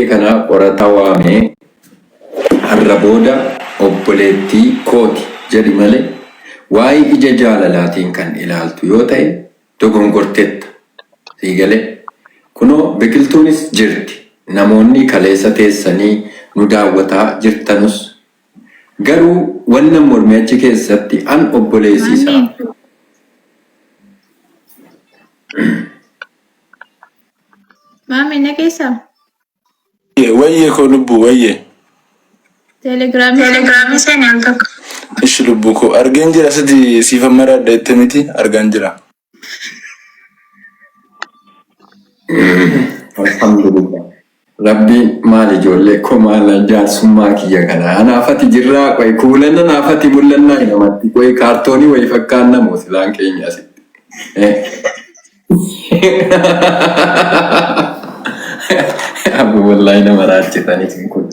kee kana qorata waamee har'a booda obboleettii kooti jedhi malee waa'ee ija jaalalaatiin kan ilaaltu yoo ta'e dogongorteetta sii galee kunoo biqiltuunis jirti namoonni kaleessa teessanii nu daawwataa jirtanus garuu wannan mormii achi keessatti an obboleessisaa Mami ne keessa? Wayye ko lubbu wayye. Telegramii seen al tokko. Ishi lubbu ko argaan jira sadi siifa mara adda itti miti argaan jira. Alhamdulillah. Rabbi maal ijoollee ko maal jaarsummaa kiyya kana anaafati jirraa qoy kuulanna naafati mul'annaa namatti qoy kaartoonii wayi fakkaan namoo silaan keenya asitti. Abu wallahi nama raachitanii kun.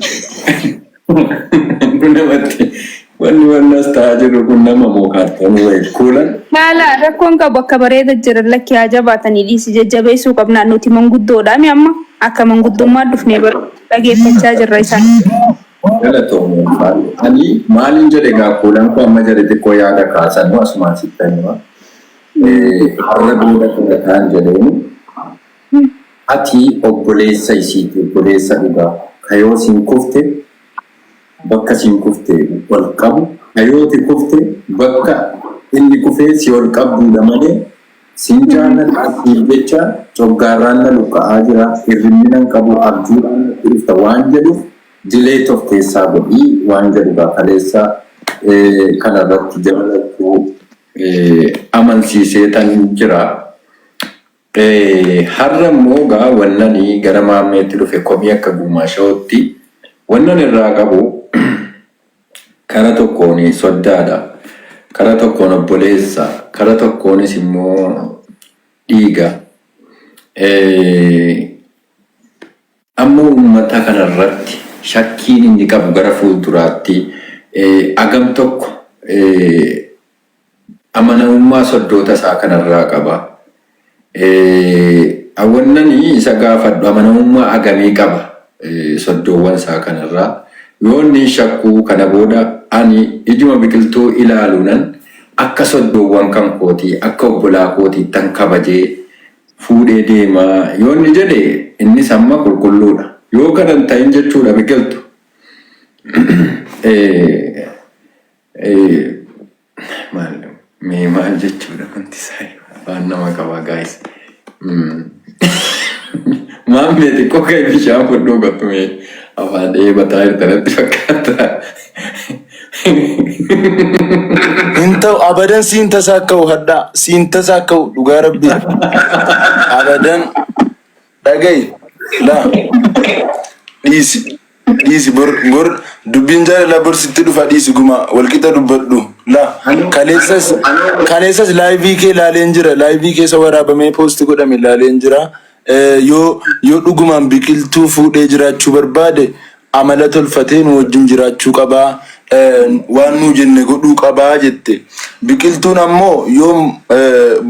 Namatti wanni astaa jiru kun nama moo kaartoonii wayi kuulan. Haala rakkoon qabu akka bareeda jiran lakkii haa jabaatanii dhiisi jajjabeessuu qabnaa nuti manguddoodha mi amma akka manguddummaa dhufnee dhageeffachaa jirra isaan. Galatoomuu ani maalin jedhe gaa kuulan ko amma jedhe xiqqoo yaada kaasan asumaan sittanii har'a booda kan jedheen ati obboleessa isiiti obboleessa dhugaa kayoo siin kufte bakka siin kufte wal qabu kayooti kufte bakka inni kufee si wal qabduudha malee siin jaalladhaatiif jecha coggaarraan na lukka'aa jira hirrinninan qabu abjuudhaan dhufta waan jedhuuf dileet of keessaa godhii waan jedhuudha kaleessa kanarratti jaallattuu amansiisee tan jira. Har'a immoo gaa wannani gara maammeetti dhufe komii akka gumaashootti wannan irraa qabu kara tokkoon soddaadha kara tokkoon obboleessa kara tokkoonis immoo dhiiga amma uummata kanarratti shakkiin inni qabu gara fuulduraatti agam tokko amanamummaa soddoota isaa kanarraa qaba. Awwannani isa gaafadhu amanamummaa agamii qaba soddoowwan isaa kanarraa yoo inni shakkuu kana booda ani ijuma biqiltuu ilaaluunan akka soddoowwan kan kootii akka obbolaa kootii tan kabajee fuudhee deemaa yoo inni jedhe innis amma qulqulluudha yoo kanan ta'in jechuudha biqiltu maal jechuudha wanti isaa afaan nama qaba guys. Maammee xiqqoo ka'e bishaan fudhuu qottume afaan dheebataa jirtanatti fakkaata. Intau abadan siin tasakkau hadda siin tasakkau dhugaa rabbi abadan dhagai la dhiisi bor dubbiin jaalala bor sitti dhufa dhiisi guma walqixa dubbadhu la kaleessas laayivii kee laaleen jira laayivii keessa waraabamee poosti godhame laaleen jira yoo dhugumaan biqiltuu fuudhee jiraachuu barbaade amala tolfatee nu wajjin jiraachuu qabaa waan nu jenne godhuu qabaa jette biqiltuun ammoo yoo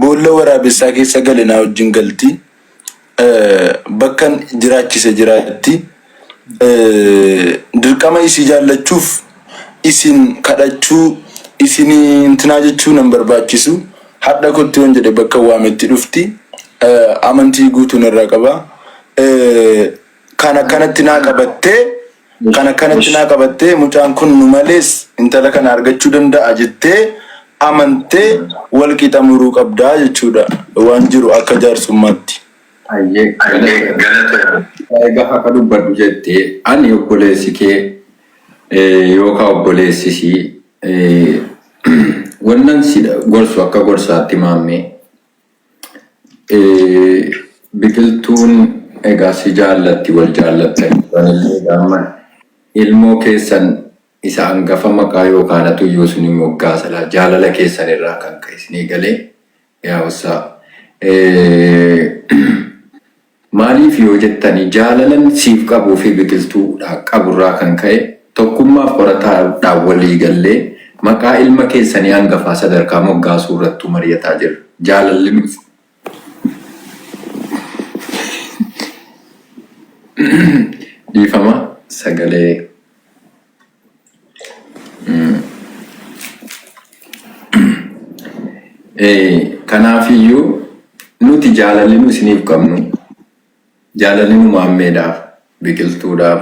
boolla waraabessaa keessa gale naa wajjin galti bakkan jiraachise jiraatti dirqama isii jaallachuuf isin kadhachuu isin intinaa jechuu nan barbaachisu hadda kotti yoon jedhe bakka waametti dhufti amantii guutuun irraa qaba kana kanatti naa qabattee mucaan kun nu malees intala kana argachuu danda'a jettee amantee wal qixa muruu qabdaa jechuudha waan jiru akka jaarsummaatti. Egaa akka dubbadhu jettee ani obboleessi kee yookaan obboleessisii wannan si gorsu akka gorsaatti maammee biqiltuun egaa si jaallatti wal jaallattan ilmoo keessan isa hangafa maqaa yookaan atuyyuu sun moggaasala jaalala keessan irraa kan ka'e isinii galee yaa'usaa maaliif yoo jettanii jaalalan siif qabuu fi biqiltuu qaburraa kan ka'e tokkummaaf qorataadhaan walii gallee maqaa ilma keessanii hangafaa sadarkaa moggaasuu irrattuu mari'ataa jira jaalalli dhiifama sagalee kanaafiyyuu nuti jaalalli nu isiniif qabnu jaalalli nu maammeedhaaf biqiltuudhaaf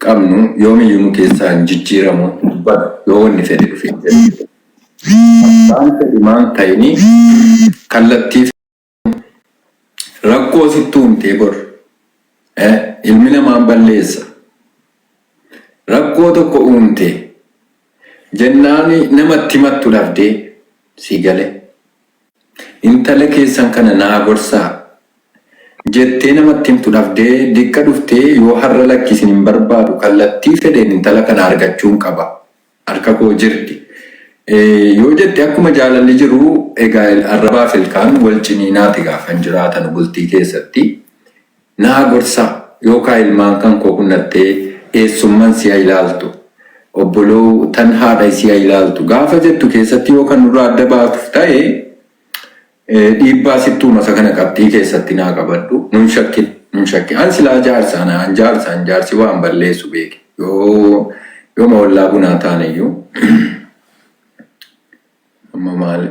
qabnu yoomiyyuu nu keessaa hin jijjiiramu yoo wanni fedhe dhufe abbaan fedhi maan ta'ini kallattiif rakkoo sittuu humtee bor ilmi namaan balleessa rakkoo tokko uumte jennaani namatti himattu dhabdee si gale intala keessan kana naa gorsaa jettee namatti himtu dhabdee dikka dhuftee yoo har'a lakkisin hin barbaadu kallattii fedheen intala kana argachuun qaba harka koo jirti yoo jette akkuma jaalalli jiru egaa arrabaaf ilkaan wal ciniinaati gaafan jiraatan bultii keessatti naa gorsaa yookaan ilmaan kan koo kunnattee eessumman si'a ilaaltu obboloo tan haadha si'a ilaaltu gaafa jettu keessatti yookaan nurraa adda baatuuf ta'e dhiibbaa sittuu masa kana qabxii keessatti naa qabadhu nun shakki an silaa jaarsi waan balleessu beeke yoo mawallaa bunaa taaneyyuu amma maal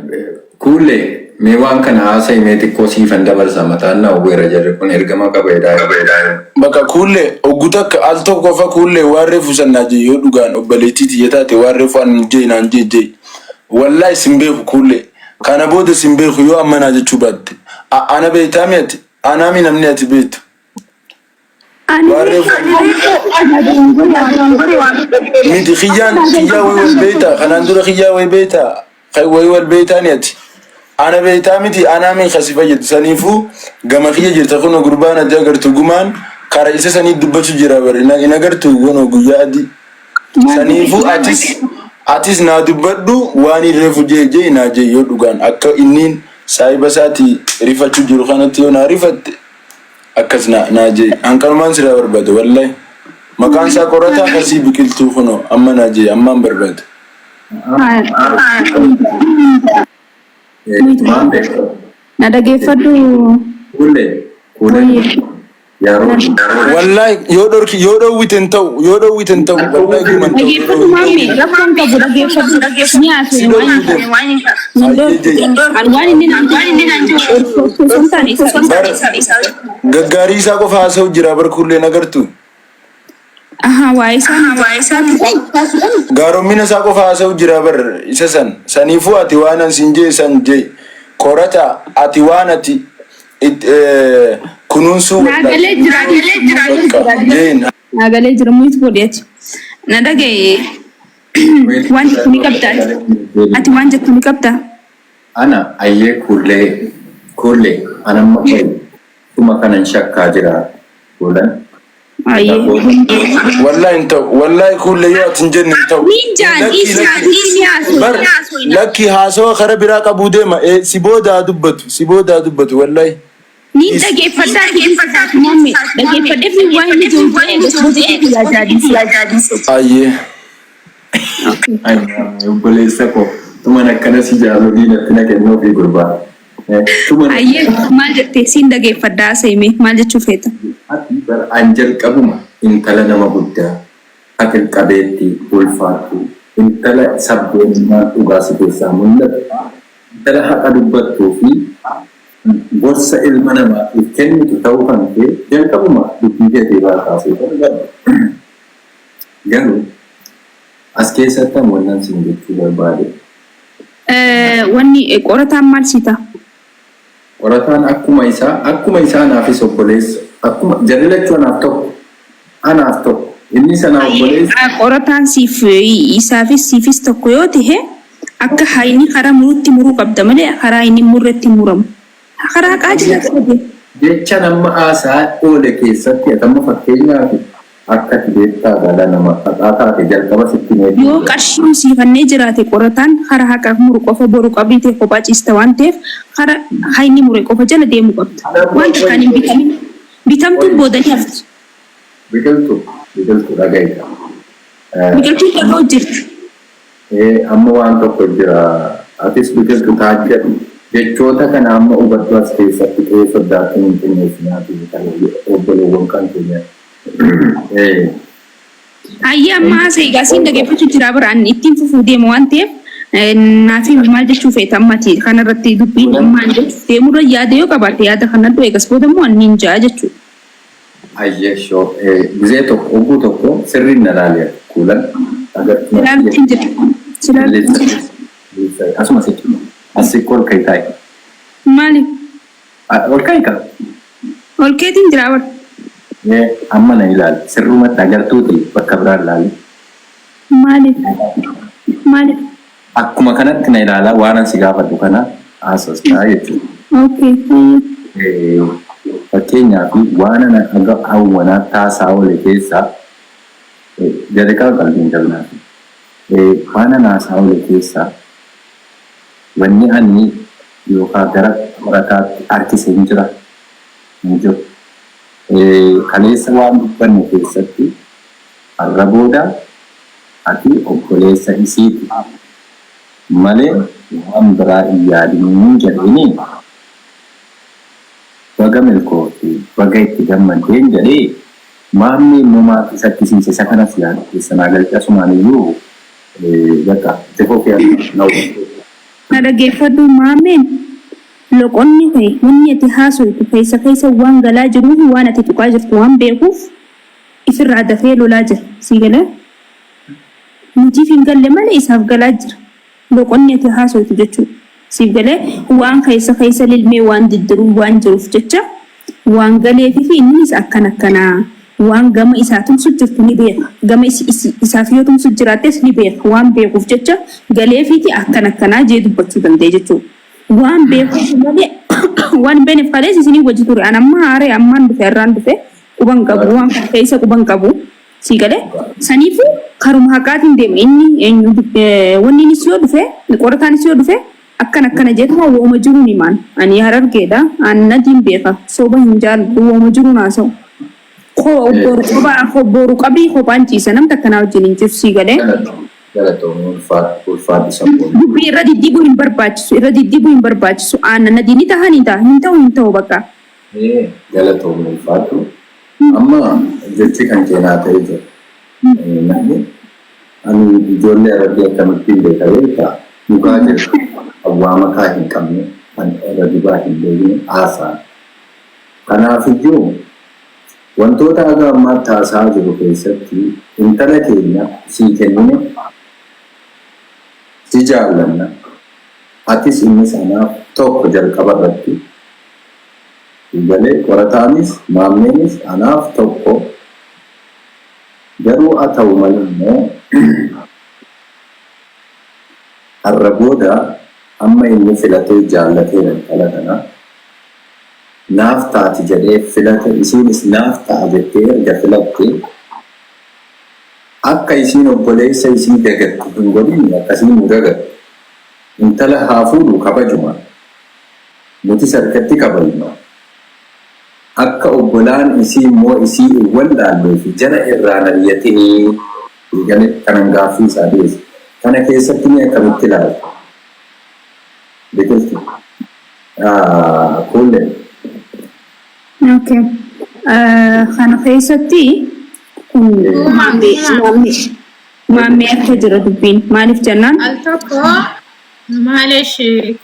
kuullee mee waan kana haasa himee xiqqoo siifan dabarsa mataan naa uwweera jirre kun ergama qabeedhaa bakka kuullee oggu takka al tokko qofa kuullee waan reefu sannaa jee yoo dhugaan obboleettiiti jetaate waan reefu an jee naan jee wallahi sin beeku kuullee kana booda sin beeku yoo ammanaa jechuu baatte ana beektaa mi'ati anaami namni ati beektu miti xiyyaa way wal beektaa kanaan dura xiyyaa way beektaa way wal beektaa ni ati ana beektaa miti anaami kasi fayyadu saniifuu gama xiyya jirta kun gurbaan adii agartu gumaan kara isa sanii dubbachuu jira bari in agartu gono guyyaa adii saniifuu atis naa dubbadhu waan reefu jee naa jee yoo dhugaan akka inniin saahiba isaati rifachuu jiru kanatti yoo naa rifatte akkas naa jee hanqanumaan siraa barbaadu wallahi maqaan isaa qorataa akkasii biqiltuu kunoo amma naa jee ammaan barbaadu. Na dhageeffadhu. Wallahi yoo dhoowwiten ta'u wallahi guman ta'u. Dhageeffadhu maammi rakkoon qabu dhageeffadhu ni haasa'e waan inni naan gaggaarii isaa qofa haasa'u jira barkuullee nagartu. Waa'ee isaa gaaromina isaa qofa haasa'u jira bar isa saniifuu ati waan ansin jee san jee korata ati waan ati kunuunsuu naagalee jira muyit godheeti na dhagaye waan jettu ni qabdaa ati waan jettu ni qabdaa ana ayyee kuullee anamma kuma kanan shakkaa jira kuulan wallahi kuullee yoo atin jenne hin ta'u lakki haasawa kara biraa qabuu deema si boodaa dubbatu wallahi ni dhageeffadhaa maammi dhageeffadheef ni waa hin ijoollee ayyee obboleessa koo tuman akkana si jaallu diinatti na kennuu fi gurbaa ayyee maal jettee siin dhageeffadhaa seeme maal jechuu feeta an jalqabuma intala nama guddaa aqil qabeetti ulfaattu intala sabboonumaa dhugaa si keessaa mul'atu intala haqa dubbattuu fi gorsa ilma namaatiif kennitu ta'uu kan ta'e jalqabuma dubbii keetii baakaasee garuu as keessatti ammoo sin jechuu barbaade. Wanni qorataan maal siita? Qorataan akkuma isaa naafis obboleessa akkuma jaalalachuun anaaf tokko inni sanaa obboleessa. Qorataan siifis tokko yoo ta'e akka hayni karaa murutti muruu qabda malee karaa inni murretti muramu. Karaa qaajila qabe. Jecha nama haasaa oole keessatti atamma fakkeenyaaf akka tibeettaa dhala nama xaxaataate jalqaba sitti meetii. Yoo qarshiin siifannee jiraate qorataan karaa haqaaf muru qofa boru qabiitee kophaa ciista waan ta'eef karaa hayni mure qofa jala deemuu qabda. Waan takkaan hin bitamin. Bitamtuun boodanii hafti. Biqiltuu dhagaita. Biqiltuun dhaga'u jirti. Amma waan tokko jira. Atis biqiltuu taajjadhu. Jechoota kana amma hubaddu as keessatti ta'ee soddaatiin hin xinneessinaati kan obboloowwan kan keenya Ayya amma seegaa siin dhageeffachuu jira biraan ittiin fufuu deemu waan ta'eef naafi maal jechuu feeta ammati kanarratti dubbiin ammaan jechuuf deemurra yaada yoo qabaatte yaada kana dhuu eegas booda immoo anniin ja'a jechuudha. Ayyeshoo gizee tokko oguu tokko sirriin na laaliya kuulan Ilaaltiin jira. Asuma sitti asii ol kai taa'e. Maali? Ol kai ka. Ol keetiin jira bara. Amma na ilaali sirrumatti agartuuti bakka biraan ilaali. Maali? Akkuma kanatti na ilaala waan si gaafadhu kana haasoftaa jechuudha. Okay. Fakkeenyaaf waan ana aga hawwanaa taasaa oole keessaa jalqaba qalbiin dabnaa. Waan ana taasaa oole keessaa wanni ani yookaan gara qorataatti harkisee hin jiru. Kaleessa waan dubbanne keessatti har'a booda ati obboleessa isiiti malee waan biraa hin yaadin jedhanii baga milkooti baga itti gammadeen jedhee maamni immoo maatii sakkisiise isa kanas yaadu keessanaa galchasumaan iyyuu bakka jefoo Na dhaggeeffadhu maameen loqonni ta'e wanni ati haasoftu keessa waan galaa jiruuf waan ati tuqaa jirtu waan beekuuf ifirraa dafee lolaa jira sii galee nuti hin galle malee isaaf galaa jira loqonni ati haasoftu jechuudha siif galee waan keessa lilmee waan diddiruu waan jiruuf jecha waan galeefi fi innis akkanaa waan gama isaa tumsu jirtu ni beeka gama isaaf yoo tumsu jiraates ni beeka waan beekuuf jecha galeefiiti akkanaa jee dubbachuu danda'e jechuudha. Waan beekuuf malee waan beneef kalees isinii wajji ture an amma haaree ammaan dhufe irraan dhufe quban qabu waan keessa quban qabu sii galee saniifu karuma haqaatiin deema inni wanni inis yoo dhufe qorataanis yoo dhufe akkana jeetuma wooma jiruun himaan ani harargeedha annadiin beeka soba hin jaallu wooma jiruun haasa'u boru qabii kophaan ciisa namni akkanaa wajjin hin jiru sii galee. Dubbii irra diddibuu hin barbaachisu aannan adiin tahan hin ta'u bakka. Galatoon ulfaatu amma jechi kan keenyaa ta'ee jira. Ani ijoollee arabbii akkamittiin beekamee ta'a dhugaa jiru awwaa makaa hin qabne kan irra dibaa hin beekne haasaa. Kanaafiyyuu wantoota aga ammaa taasaa jiru keessatti intala keenya sii kennine si jaallanna atis innis anaaf tokko jalqaba irratti galee qorataanis maammeenis anaaf tokko garuu haa ta'u malee immoo har'a booda amma inni filatee jaallatee intala kana naaf taati jedhee filate isiinis naaf ta'a jettee erga filatte akka isiin obboleessa isii dagattu hin godhin akkasiin nu dagattu intala haa fuudhu kabajuma nuti sarkatti kabajuma akka obbolaan isii immoo isii wallaallee fi jala irraan ari'atee galee kanan gaaffii isaa dhiyeesse kana keessatti ni akkamitti ilaalu biqiltu kuullee. Okay. Kana keessatti maammee akka jira dubbiin maaliif jennaan? Al tokko maalish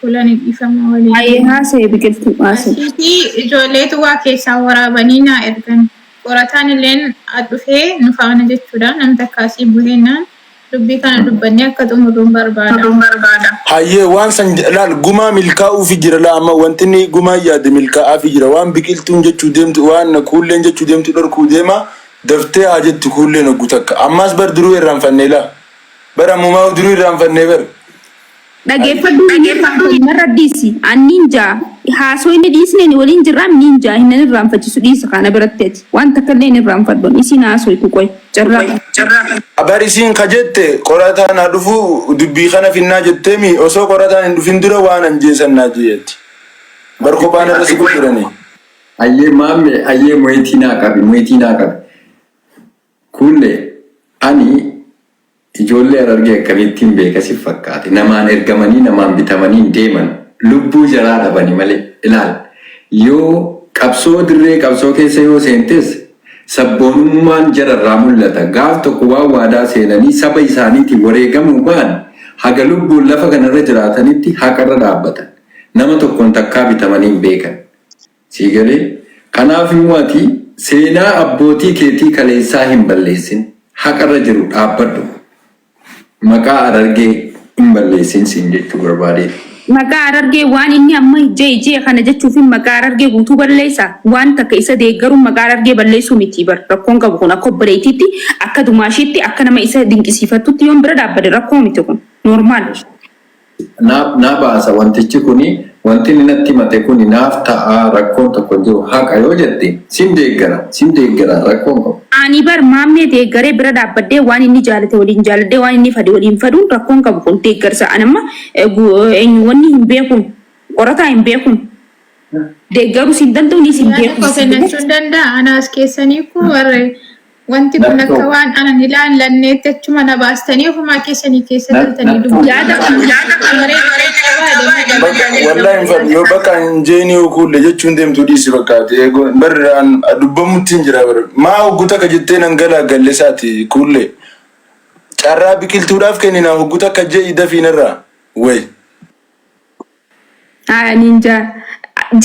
kulan ifama waliin. Ayee haasa'e biqiltuu haasa'e. Asiitii ijoolleetu waa keessaa waraabanii naa ergan. Qorataan illeen dhufee nu faana jechuudha. Namni takkaasii bu'eenaan dubbii kana dubbannee akka xumuruun barbaada. Hayyee waan san laal gumaa milkaa'uuf jira la amma wanti ni gumaa yaade milkaa'aaf jira waan biqiltuun jechuu deemtu waan kuulleen jechuu deemtu dhorkuu deema daftee haa jettu kuulleen hoggu takka ammas bar duruu irraanfannee la bar ammumaa duruu irraanfannee bar. Dhaggeeffadhu narra dhiisi anniin jaa haasoo inni dhiisneen waliin jirraam niin jaa hin irraanfachiisu dhiisa kana biratti waan takka illee hin irraanfadhuun isiin haasoo itti qoy carraa. Abar isiin ka jette qorataan haa dhufu dubbii kana finnaa jetteemi osoo qorataan hin dhufin dura waan anjeesannaa jeetti. Bar kophaan irra si gurguranii. Ayyee maamme ayyee mo'itii naa qabi. Kuullee ani ijoollee argee akkamittiin beekasiif fakkaate namaan ergamanii namaan bitamanii deeman lubbuu jaraa dhabanii malee ilaal yoo qabsoo dirree qabsoo keessa yoo seentes sabboonummaan jararraa mul'ata. Gaaf tokko waan waadaa seenanii saba isaaniitiin wareegamuu ba'an haga lubbuun lafa kanarra jiraatanitti haqarra dhaabbatan. Nama tokkoon takkaa bitamanii hin beekan. Siigalee kanaaf immoo ati seenaa abbootii keetii kaleessaa hin balleessin. Haqarra jiru dhaabbadhu. Maqaa Harargee hin balleessin siin jechuu barbaade. Maqaa Harargee waan inni amma ijee kana jechuuf maqaa Harargee guutuu balleessa. Waan takka isa deeggaruun maqaa Harargee balleessuu miti bar. Rakkoon qabu kun akka obboleettiitti, akka dumaashiitti, akka nama isa dinqisiifattutti yoon bira dhaabbate rakkoo miti kun. Normaal. Naa baasa wantichi kuni wanti inni natti himate kuni naaf ta'a rakkoon tokko jiru haqa yoo jette sin deeggara rakkoon qabu. Ani bar maammee deeggaree bira dhaabbadee waan inni jaalate waliin jaaladee waan inni fade waliin faduun rakkoon qabu kun deeggarsa. Anamma wanni hin beekun qorataa hin beekun deeggaruu sin danda'u ni sin beekun. Yaada kennachuu danda'a anaas keessanii kun warre wanti kun akka waan anan ilaallanneetti achuma na baastanii ofumaa keessanii keessa galtanii dubbii. Yaada wallahi infan yo bakka injeni ukulle jechuun deemtu dhiisi bakkaate barraan dubbamutti hin jira bar maa hogguta ka jettee nan gala gallesaati kulle carraa biqiltuudhaaf kennina hogguta ka jee dafiinarraa way ninja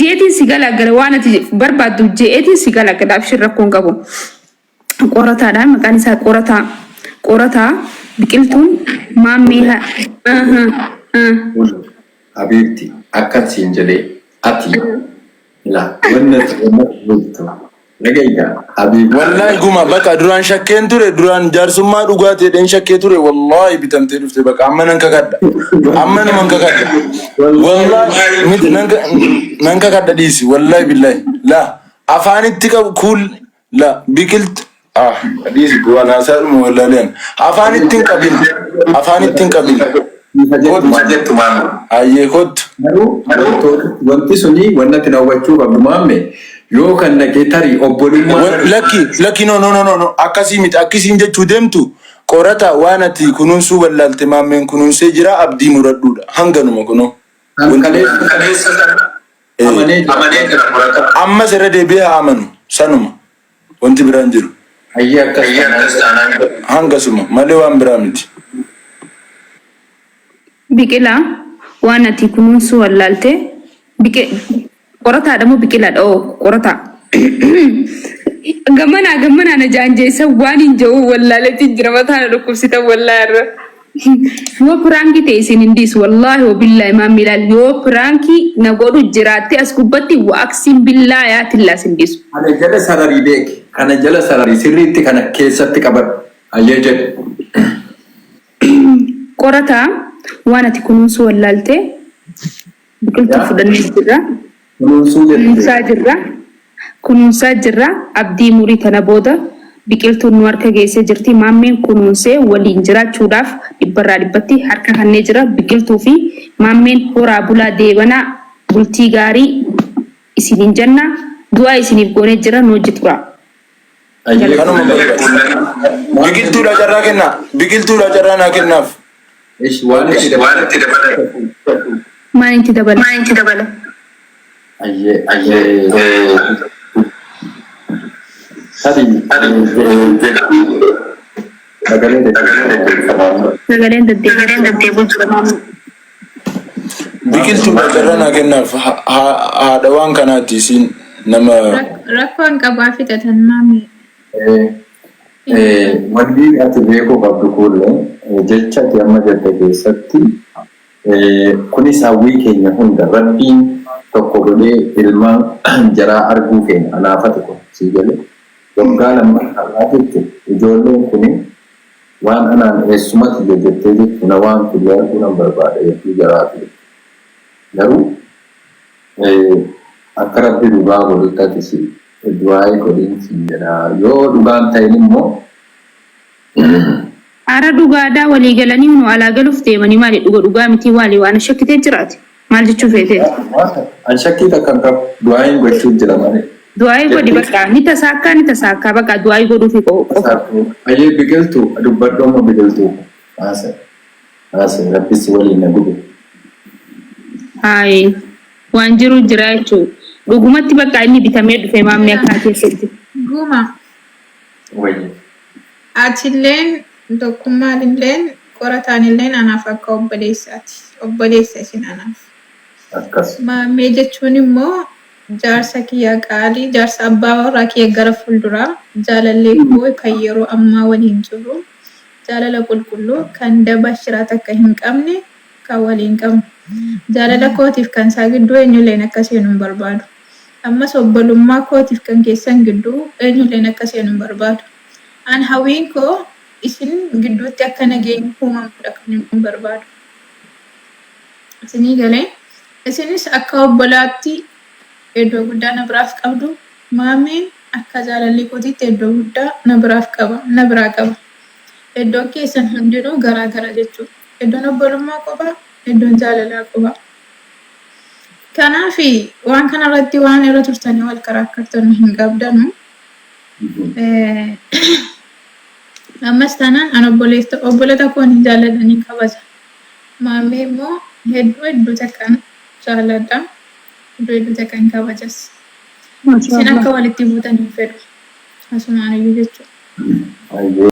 jeetiin si galagala waan ati barbaaddu jeetiin si galagala abshir rakkoon qabu qorataadhaan maqaan isaa qorataa biqiltuun maammee Habibti akkasiin jedhee ati la wannan bulto nagayda habib wallahi guma bakka duraan shakkeen ture duraan jaarsummaa dhugaatee den shakkee ture wallahi bitamtee dhufte bakka amma nan kakadda wallahi mit nan kakadda dhiisi wallahi billahi la afaanitti qabu kul la biqilt dhiisi bu'ana saalmu wallahi afaanitti qabin Aye kot. Wanti suni wanti na wachuu qabdu maamme yoo kan naqee tarii obbolummaa. Lakki no akkasiin jechuu deemtu qorata waan ati kunuunsuu wallaalte maammeen kunuunsee jira abdii muradhuudha hanganuma kunoo. Amma sirra deebi'ee amanu sanuma wanti biraan jiru. Ayyee akkasuma hangasuma malee waan biraa miti. Biqilaa waan ati kunuunsuu wallaalte qorataadha moo biqilaadha qorataa gammanaa na jaanjeessa waan hin jiru wallaaletti jira mataa na dhukkubsita wallaarra yoo piraanki ta'e isin hindiis wallaahi wabillahi maamilaal yoo piraanki na godhu jiraatte as gubbatti waaqsiin billaa yaatillaa sindiisu. Kana jala sararii sirriitti kana keessatti qabadhu ayyee jedhu. Qorataa waan ati kunuunsuu wallaalte biqiltuu fudhannee kunuunsaa jirra abdii murii tana booda biqiltuun nu harka geessee jirti maammeen kunuunsee waliin jiraachuudhaaf dhibbarraa dhibbatti harka kannee jira biqiltuu fi maammeen horaa bulaa deebanaa bultii gaarii isiniin jenna du'aa isiniif goonee jira nu hojjetura. Biqiltuudha carraa naa kennaaf. Maal itti dabala? Sagaleen deddeebiin tura. Biqiltuudha carraa naa kennaaf haadha waan kanaatti isin nama. Rakkoon qabaa fixatan maamee. Wanti ati beekuu qabdu kulle jecha ati amma jette keessatti kunis hawwii keenya hunda rabbiin tokko godhee ilmaan jaraa arguu keenya anaafate kun sii galee waggaa lammaffaa jechuun ijoolleen kun waan anaan eessumatti jettee jechuun waan kun arguu nan barbaada jechuu jaraatu garuu akka rabbi dhugaa godhutti si du'aa'ee godhiinsi jedha yoo dhugaan ta'in immoo Ara dhugaadhaa walii galanii nu alaa galuuf deemanii maali dhugaa miti waali waan shakkitee jiraate maal jechuu feetee? An shakkii takka qabu du'aayin gochuuf jira malee. Du'aayi godhi bakka ni tasaakkaa bakka du'aayi godhuufi qofa. Ayyee biqiltuu dubbadhu amma biqiltuu haasa rabbisi waliin na gubu. Hayi waan jiru jira jechuudha. Dhugumatti bakka inni bitamee dhufe maammee akkaa keessatti. Guma Wayyi. Atilleen tokkummaalilleen qorataanilleen anaaf akka obboleessaati. Obboleessa isin anaaf. Akkas. Maammee jechuun immoo jaarsa kiyya qaalii, jaarsa abbaa warraa kiyya gara fuulduraa, jaalallee koo kan yeroo ammaa waliin jiru, jaalala qulqulluu kan daba shiraata akka hin qabne kan waliin qabnu. Jaalala kootiif kan isaa gidduu eenyulleen akka seenu hin barbaadu. Ammas obbolummaa kootiif kan keessan gidduu eenyulleen akka seenu hin barbaadu. An hawwiin koo isin gidduutti akka nageenyi uumamudha kan hin barbaadu. Isinii galee isinis akka obbolaatti iddoo guddaa na biraaf qabdu. Maameen akka jaalallee kootiitti iddoo guddaa na biraa qaba. Iddoon keessan hundinuu garaa gara jechuudha. Iddoon obbolummaa qofaa, iddoon jaalalaa qofaa. Kanaaf waan kanarratti waan irra turtanii wal karaakkartan hin qabdanu. Ammas taanaan an obbolota koon hin jaalladhanii kabaja. Maamee immoo hedduu takkan jaalladha. Hedduu takkan kabajas. Isin akka walitti buutan hin fedhu. Asumaan iyyuu jechuudha.